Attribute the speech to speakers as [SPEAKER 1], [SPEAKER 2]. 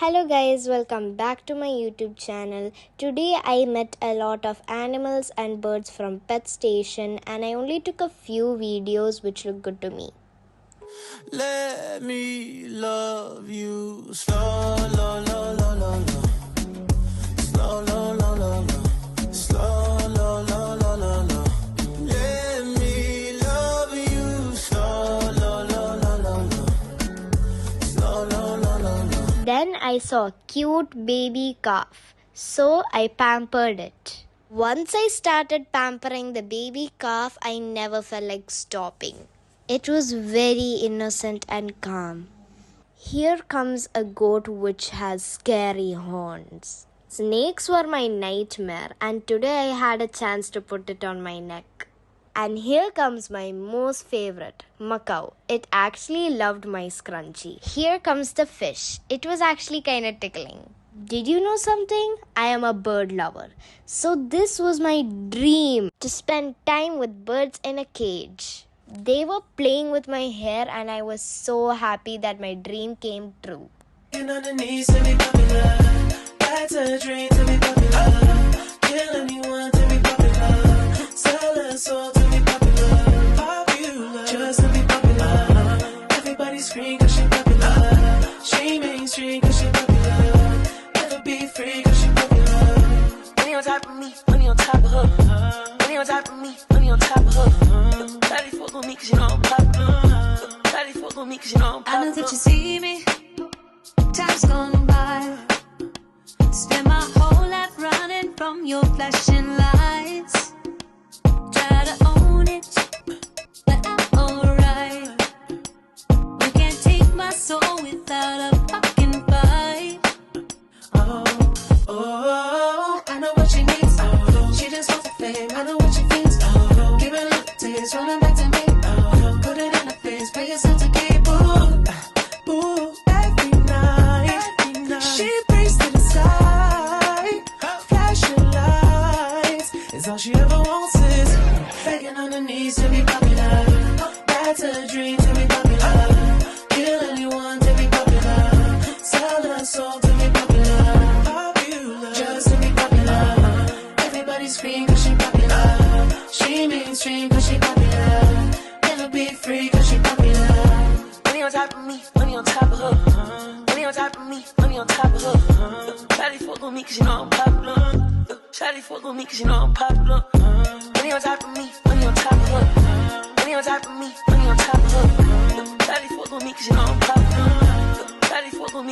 [SPEAKER 1] Hello guys, welcome back to my YouTube channel. Today I met a lot of animals and birds from Pet Station and I only took a few videos which look good to me.
[SPEAKER 2] Let me love you slow, low, low, low, low, low. Slow, low, low, low, low. Slow, low, low, low, low, low. Let me love you slow, low, low, low, low, low. Slow, low, low, low, low.
[SPEAKER 1] Then I saw a cute baby calf, so I pampered it. Once I started pampering the baby calf, I never felt like stopping. It was very innocent and calm. Here comes a goat which has scary horns. Snakes were my nightmare and today I had a chance to put it on my neck. And here comes my most favorite, Macau. It actually loved my scrunchie. Here comes the fish. It was actually kinda tickling. Did you know something? I am a bird lover. So this was my dream, to spend time with birds in a cage. They were playing with my hair and I was so happy that my dream came true.
[SPEAKER 2] Getting on the knees to be popular. That's a dream to be popular. Kill anyone to be popular. Sell a soul to be popular. Popular. Just to be popular. Everybody scream cause she popular. She mainstream cause she popular. Never be free cause she popular. Money on top of me, money on top of her. Money on top of me, money on top of her. Daddy fuck with me cause you know I'm popular. Daddy fuck with me cause you know I'm popular.
[SPEAKER 3] I know that you see me. Time's gone by. Spend my whole life running from your flashing lights. Try to own it, but I'm alright. You can't take my soul without a fucking fight.
[SPEAKER 2] Oh, I know what she needs. She just wants the fame. I know what she thinks. Give it a little taste, rolling back to me. Put it in her face, pay yourself to keep. Ooh, every night. She prays to the sky. Flashing lights is all she ever wants is begging on her knees to be popular. That's a dream to be popular. Kill anyone to be popular. Sell her soul to be popular. Popular. Just to be popular. Everybody scream cause she popular. She mainstream cause she popular. Never be free cause she popular. Money on top of me, money on top of her. Money on top of me, money on top of her. Shawty fuck with me cause you know I'm popular. Shawty fuck with me cause you know I'm popular. Money on top of me, money on top of her. Money on top of me, money on top of her. Shawty fuck with me cause you know I'm popular. Shawty fuck with me.